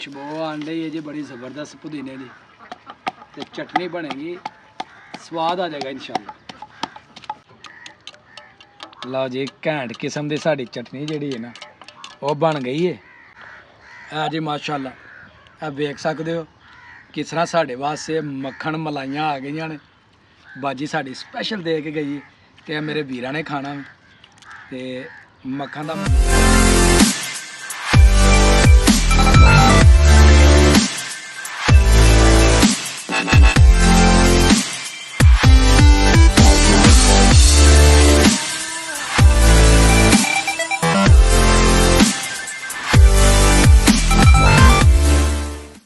खुशबू आन रही है जी बड़ी ज़बरदस्त पुदीने की, तो चटनी बनेगी, स्वाद आ जाएगा इंशाल्लाह। लो जी घैंट किस्म की साड़ी चटनी जी है ना वो बन गई है जी माशाल्लाह। आप वेख सकते हो किस तरह साढ़े वास्ते मक्खन मलाइयाँ आ गई ने। बाजी साड़ी स्पैशल दे के गई कि मेरे वीरां ने खाना तो मक्खन का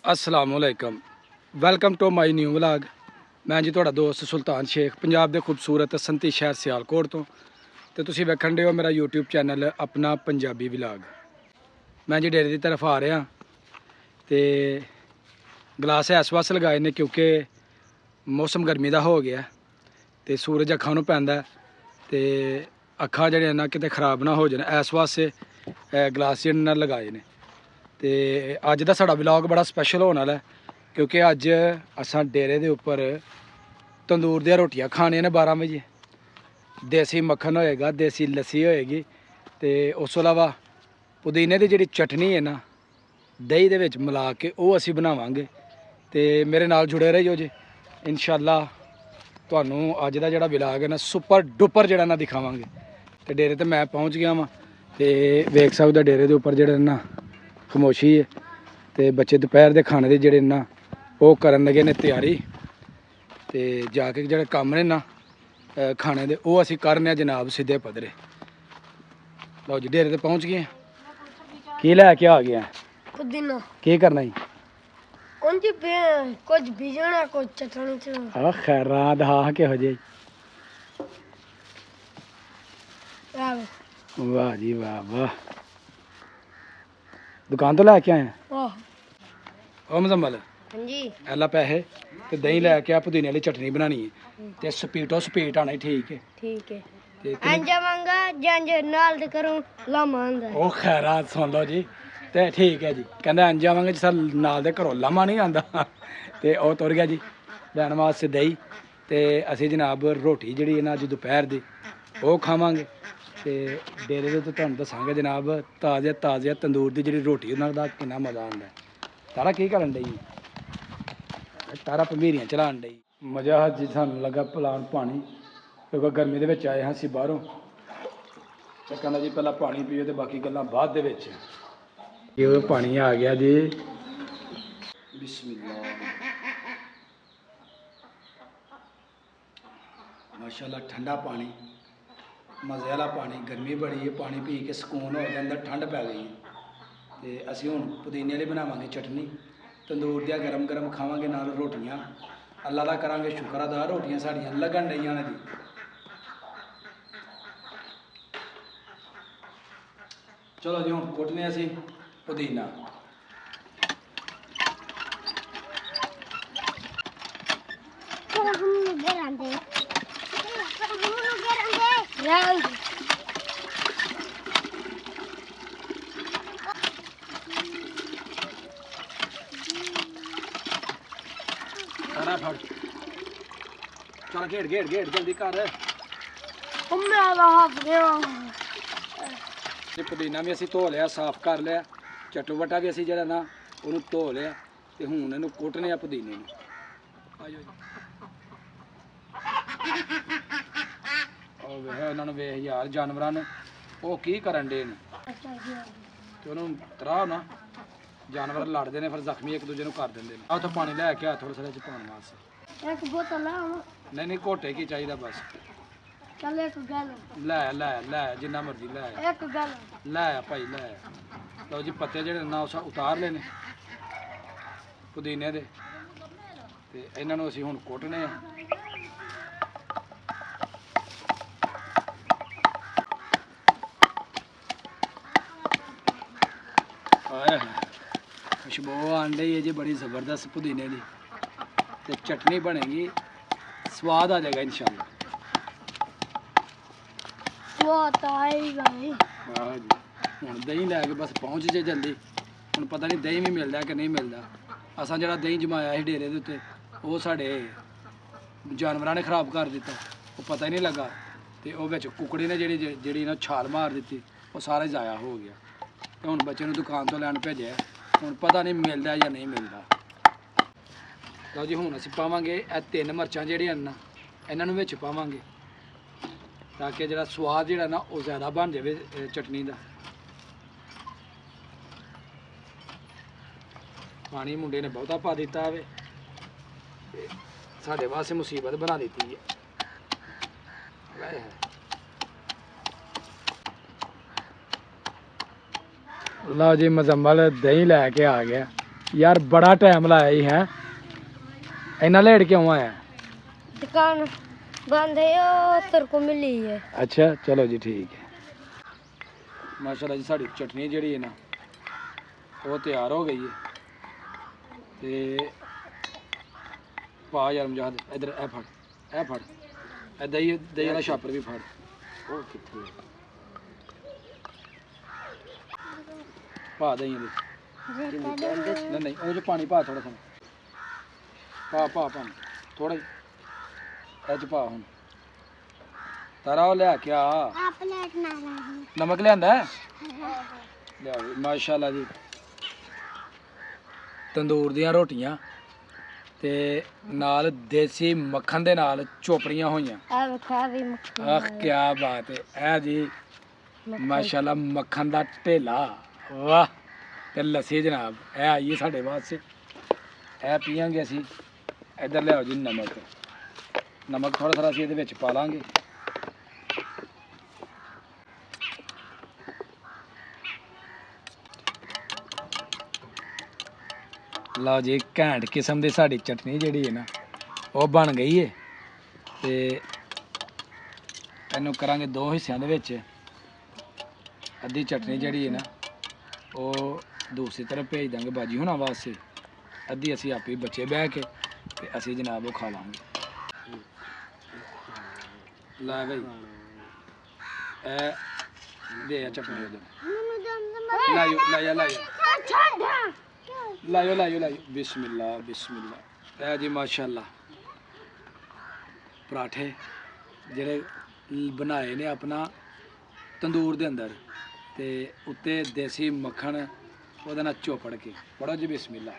अस्सलामुअलैकुम, welcome to my new vlog. मैं जी तुहाडा दोस्त सुल्तान शेख पंजाब के खूबसूरत संती शहर सियालकोट तो तुसीं वेखण दे हो मेरा यूट्यूब चैनल अपना पंजाबी व्लॉग। मैं जी डेरे की तरफ आ रहा तो गलास इस वास्ते लगाए ने क्योंकि मौसम गर्मी का हो गया तो सूरज अखां नूं पैंदा तो अखां जिहड़ियां ना किते खराब ना हो जान, इस वास्ते गलास जिहड़े ना लगाए ने। तो अज का साड़ा व्लॉग बड़ा स्पैशल होने वाला है क्योंकि अज असां डेरे के उपर तंदूर दियां रोटियां खानियां ने 12 बजे। देसी मक्खन होएगा, देसी लस्सी होएगी तो उस तो इलावा पुदीने की जी चटनी है ना दही दे विच मिला के वो असीं बनावांगे। तो मेरे नाल जुड़े रहियो जी, इंशाअल्लाह तुहानूं अज दा जिहड़ा व्लॉग है ना सुपर डुपर जिहड़ा ना दिखावांगे। तो डेरे ते मैं पहुँच गया वां ते वेख सकदे डेरे के उपर जिहड़े ना खामोशी है तो बच्चे दोपहर के खाने के जोड़े ना वो करन लगे ने तैयारी। तो जाके जोड़े कम ने ना खाने के वो असी करने जनाब सीधे पधरे। लो जी डेरे ते पहुँच गए, की लैके आ गया पुदीना की करना ही कुछ बीजना कुछ चटनी च खैरात हाँ किहो जी। वाह जी वाह वाह, दुकान तो लैके आए ओ मुजम्मल जी एला पैसे तो दही लैके आ, पुदीने वाली चटनी बनानी है तो स्पीटो स्पीट आना ठीक है। ठीक है ते अंजा मंगा जंज नाल ते करूं लामा आंदा ओ खैरात सुन लो जी, तो ठीक है जी। कहते अंज जावांगे जिस नाल दे घरों लामा नहीं आंदा तो वह तुर गया जी लैन वास्ते दही। तो असी जनाब रोटी जी है ना अज दोपहर की वो खावांगे तो डेरे के तो तुहानूं दसांगे जनाब ताज़ा ताज़ा तंदूर की जी रोटी उन्होंने कितना मज़ा आंदा है। तारा की करन डई तारा भंबीरियां चलान डई मज़ा जी सानूं लगा पिलान पानी क्योंकि गर्मी के विच आए हाँ असीं बाहरों तो कहना जी पहला पानी पियो तो बाकी गल्लां बाद दे विच। ये पानी आ गया जी, बिस्मिल्लाह माशाल्लाह ठंडा पानी मज़े वाला पानी। गर्मी बड़ी है पानी पी के सुकून हो गया, अंदर ठंड पै गई है। तो असीं हुण पुदीने वाली बनावांगे चटनी, तंदूर दियां गरम गरम खावांगे नाल रोटियां। अल्लाह दा करांगे शुक्र अदा रोटियां साड़ियां लगन डईयां ने जी। चलो जी हुण कुटने असीं पुदीना। फटाफट चल घेड़ घेड़ घेड़ जल्दी कर। पुदीना भी असीं धो लिया, साफ कर लिया, चटोवटा भी असीं जिहड़ा ना उहनूं धो लिया ते हुण इहनूं कुटने आ पुदीने नूं। आजो जी वे उन्होंने वेख यार जानवरां नूं वो की करन डे ने ते उन्होंने तराह ना जानवर लड़ते हैं फिर जख्मी एक दूजे कर देंगे। आ तो पानी लैके आ थोड़ा थोड़ा च पाने वास्ते। एक बोतल लावा नहीं घोटे की चाहिए बस। चल एक गल लै लै लै जिन्ना मर्जी लै एक गल लै भाई लै। लो जी पत्ते जेहड़े ना उस उतार लेने पुदीने दे ते इन्हां नूं असीं हुण कुटने आ। खुशबू आन रही है जी बड़ी ज़बरदस्त पुदीने की, तो चटनी बनेगी, स्वाद आ जाएगा इंशाल्लाह। वो तो आएगा ही। हाँ जी हुण दही लैके बस पहुँच जे जल्दी ਹੁਣ ਪਤਾ ਨਹੀਂ ਦਹੀਂ ਵੀ ਮਿਲਦਾ ਕਿ ਨਹੀਂ ਮਿਲਦਾ। ਅਸਾਂ ਜਿਹੜਾ ਦਹੀਂ ਜਮਾਇਆ ਸੀ ਡੇਰੇ ਦੇ ਉੱਤੇ ਉਹ ਸਾਡੇ ਜਾਨਵਰਾਂ ਨੇ ਖਰਾਬ ਕਰ ਦਿੱਤਾ, ਉਹ ਪਤਾ ਹੀ ਨਹੀਂ ਲੱਗਾ। ਤੇ ਉਹ ਵਿੱਚ ਕੁਕੜੀ ਨੇ ਜਿਹੜੀ ਨਾ ਛਾਲ ਮਾਰ ਦਿੱਤੀ, ਉਹ ਸਾਰਾ ਜ਼ਾਇਆ ਹੋ ਗਿਆ। ਤੇ ਹੁਣ ਬੱਚੇ ਨੂੰ ਦੁਕਾਨ ਤੋਂ ਲੈਣ ਭੇਜਿਆ, ਹੁਣ ਪਤਾ ਨਹੀਂ ਮਿਲਦਾ ਜਾਂ ਨਹੀਂ ਮਿਲਦਾ। ਲਓ ਜੀ ਹੁਣ ਅਸੀਂ ਪਾਵਾਂਗੇ ਇਹ 3 ਮਿਰਚਾਂ ਜਿਹੜੀਆਂ ਨਾ ਇਹਨਾਂ ਨੂੰ ਵਿੱਚ ਪਾਵਾਂਗੇ, ਤਾਂ ਕਿ ਜਿਹੜਾ ਸਵਾਦ ਜਿਹੜਾ ਨਾ ਉਹ ਜ਼ਿਆਦਾ ਬਣ ਜਾਵੇ ਚਟਨੀ ਦਾ। ਪਾਣੀ ਮੁੰਡੇ ਨੇ ਬਹੁਤਾ ਪਾ ਦਿੱਤਾ ਵੇ, ਸਾਡੇ ਵਾਸਤੇ ਮੁਸੀਬਤ ਬਣਾ ਦਿੱਤੀ ਹੈ। ਲਓ ਜੀ ਮੁਜ਼ੰਮਲ ਦਹੀਂ ਲੈ ਕੇ ਆ ਗਿਆ। ਯਾਰ ਬੜਾ ਟਾਈਮ ਲਾਇਆ ਹੀ ਹੈ, ਇੰਨਾ ਲੇਟ ਕਿਉਂ ਆਇਆ? दुकान बंद है और तेरे को मिली है। ਅੱਛਾ ਚਲੋ ਜੀ ਠੀਕ ਹੈ। ਮਾਸ਼ਾਅੱਲਾ ਜੀ ਸਾਡੀ ਚਟਨੀ ਜਿਹੜੀ ਹੈ ਨਾ ਉਹ ਤਿਆਰ ਹੋ ਗਈ ਹੈ। ਤੇ ਪਾ ਯਾਰ ਮੁਜਾਹਦ ਇਧਰ ਇਹ ਫੜ ਇਹ ਦਹੀਂ ਵਾਲਾ ਛਾਪਰ ਵੀ ਫੜ। ਉਹ ਕਿੱਥੇ ਪਾ ਦਹੀਂ ਇਹਦੇ ਨਹੀਂ ਉਹ 'ਚ ਪਾਣੀ ਪਾ ਥੋੜਾ ਪਾ ਥੋੜਾ ਹੀ ਇਹ 'ਚ ਪਾ। ਹੁਣ ਤਾਰਾ ਉਹ ਲਿਆ ਕੇ ਆ, ਨਮਕ ਲਿਆਂਦਾ ਲਿਆ। ਮਾਸ਼ਾਅੱਲਾ ਜੀ ਤੰਦੂਰ ਦੀਆਂ ਰੋਟੀਆਂ ਤੇ ਨਾਲ ਦੇਸੀ ਮੱਖਣ ਦੇ ਨਾਲ ਚੋਪੜੀਆਂ ਹੋਈਆਂ। ਆਹ ਕੀ ਬਾਤ ਹੈ। ਇਹ ਜੀ ਮਾਸ਼ਾਅੱਲਾ ਮੱਖਣ ਦਾ ਢੇਲਾ, ਵਾਹ। ਤੇ ਲੱਸੀ ਜਨਾਬ ਇਹ ਆਈਏ ਸਾਡੇ ਵਾਸਤੇ, ਇਹ ਪੀਵਾਂਗੇ ਅਸੀਂ। ਇੱਧਰ ਲਿਆਓ ਜੀ ਨਮਕ ਥੋੜਾ ਥੋੜਾ ਅਸੀਂ ਇਹਦੇ ਵਿੱਚ ਪਾ ਲਾਂਗੇ। ਲਓ ਜੀ ਘੈਂਟ ਕਿਸਮ ਦੀ ਸਾਡੀ ਚਟਨੀ ਜਿਹੜੀ ਹੈ ਨਾ ਉਹ ਬਣ ਗਈ ਹੈ। ਤੇ ਇਹਨੂੰ ਕਰਾਂਗੇ 2 ਹਿੱਸਿਆਂ ਦੇ ਵਿੱਚ। ਅੱਧੀ ਚਟਨੀ ਜਿਹੜੀ ਹੈ ਨਾ ਉਹ ਦੂਸਰੀ ਤਰਫ ਭੇਜ ਦਾਂਗੇ ਬਾਜੀ ਹੋਣਾ ਵਾਸਤੇ, ਅੱਧੀ ਅਸੀਂ ਆਪੇ ਬੱਚੇ ਬਹਿ ਕੇ ਤੇ ਅਸੀਂ ਜਨਾਬ ਉਹ ਖਾ ਲਾਂਗੇ। ਲੈ ਬਈ ਇਹ ਦੇ ਆ ਚਟਨੀ ਉਹਦੇ ਲਾਇਓ ਬਿਸਮਿਲ੍ਲਾ। ਇਹ ਜੀ ਮਾਸ਼ਾਅੱਲਾ ਪਰਾਠੇ ਜਿਹੜੇ ਬਣਾਏ ਨੇ ਆਪਣਾ ਤੰਦੂਰ ਦੇ ਅੰਦਰ, ਤੇ ਉੱਤੇ ਦੇਸੀ ਮੱਖਣ ਉਹਦੇ ਨਾਲ ਚੋਪੜ ਕੇ। ਪੜੋ ਜੀ ਬਿਸਮਿਲ੍ਲਾ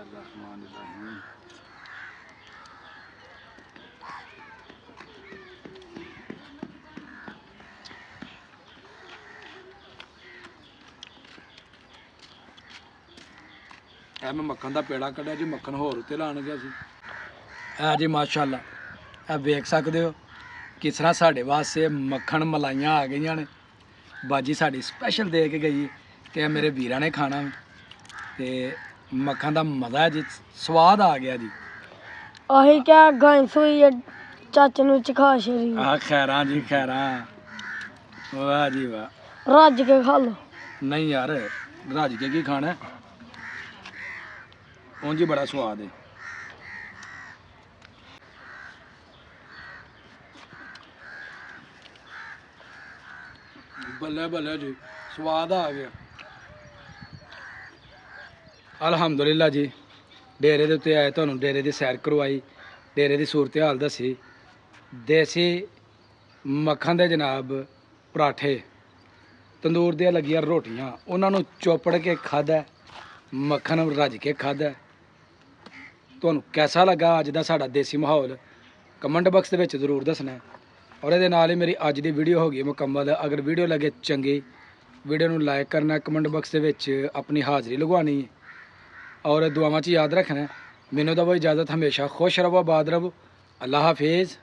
ਰਹਿਮਾਨ ਰਹੀਮ। ਇਹ ਮੈਂ ਮੱਖਣ ਦਾ ਪੇੜਾ ਕੱਢਿਆ ਜੀ, ਮੱਖਣ ਹੋਰ ਉੱਤੇ ਲਾਣ ਗਿਆ ਸੀ। ਇਹ ਜੀ ਮਾਸ਼ਾਅੱਲਾ ਇਹ ਵੇਖ ਸਕਦੇ ਹੋ ਕਿਸ ਤਰ੍ਹਾਂ ਸਾਡੇ ਵਾਸਤੇ ਮੱਖਣ ਮਲਾਈਆਂ ਆ ਗਈਆਂ ਨੇ। ਬਾਜੀ ਸਾਡੀ ਸਪੈਸ਼ਲ ਦੇ ਕੇ ਗਈ ਕਿ ਇਹ ਮੇਰੇ ਵੀਰਾਂ ਨੇ ਖਾਣਾ ਤੇ ਮੱਖਣ ਦਾ ਮਜ਼ਾ ਜੀ, ਸਵਾਦ ਆ ਗਿਆ ਜੀ। ਆਹੀ ਕਿਆ ਗਾਂਸ ਹੋਈ ਹੈ ਚਾਚੇ ਨੂੰ ਚਖਾ ਸ਼ਰੀ। ਆਹ ਖੈਰਾਂ ਜੀ ਖੈਰਾਂ, ਵਾਹ ਜੀ ਵਾਹ। ਰੱਜ ਕੇ ਖਾ ਲੋ। ਨਹੀਂ ਯਾਰ ਰੱਜ ਕੇ ਕੀ ਖਾਣਾ, ਉਂਝ ਹੀ ਬੜਾ ਸਵਾਦ ਹੈ। ਬੱਲੇ ਜੀ ਸਵਾਦ ਆ ਗਿਆ। ਅਲਹਮਦੁਲਿਲਾ ਜੀ ਡੇਰੇ ਦੇ ਉੱਤੇ ਆਏ, ਤੁਹਾਨੂੰ ਡੇਰੇ ਦੀ ਸੈਰ ਕਰਵਾਈ, ਡੇਰੇ ਦੀ ਸੂਰਤ ਹਾਲ ਦੱਸੀ। ਦੇਸੀ ਮੱਖਣ ਦੇ ਜਨਾਬ ਪਰਾਠੇ, ਤੰਦੂਰ ਦੀਆਂ ਲੱਗੀਆਂ ਰੋਟੀਆਂ, ਉਹਨਾਂ ਨੂੰ ਚੋਪੜ ਕੇ ਖਾਧਾ, ਮੱਖਣ ਰੱਜ ਕੇ ਖਾਧਾ। ਤੁਹਾਨੂੰ ਕੈਸਾ ਲੱਗਾ ਅੱਜ ਦਾ ਸਾਡਾ ਦੇਸੀ ਮਾਹੌਲ ਕਮੈਂਟ ਬਾਕਸ ਦੇ ਵਿੱਚ ਜ਼ਰੂਰ ਦੱਸਣਾ। ਔਰ ਇਹਦੇ ਨਾਲ ਹੀ ਮੇਰੀ ਅੱਜ ਦੀ ਵੀਡੀਓ ਹੋ ਗਈ ਮੁਕੰਮਲ। ਅਗਰ ਵੀਡੀਓ ਲੱਗੇ ਚੰਗੀ, ਵੀਡੀਓ ਨੂੰ ਲਾਈਕ ਕਰਨਾ, ਕਮੈਂਟ ਬਾਕਸ ਦੇ ਵਿੱਚ ਆਪਣੀ ਹਾਜ਼ਰੀ ਲਗਵਾਉਣੀ ਹੈ ਔਰ ਦੁਆਵਾਂ 'ਚ ਯਾਦ ਰੱਖਣਾ। ਮੈਨੂੰ ਦਵੋ ਇਜਾਜ਼ਤ, ਹਮੇਸ਼ਾ ਖੁਸ਼ ਰਹੋ, ਆਬਾਦ ਰਹੋ। ਅੱਲਾ ਹਾਫਿਜ਼।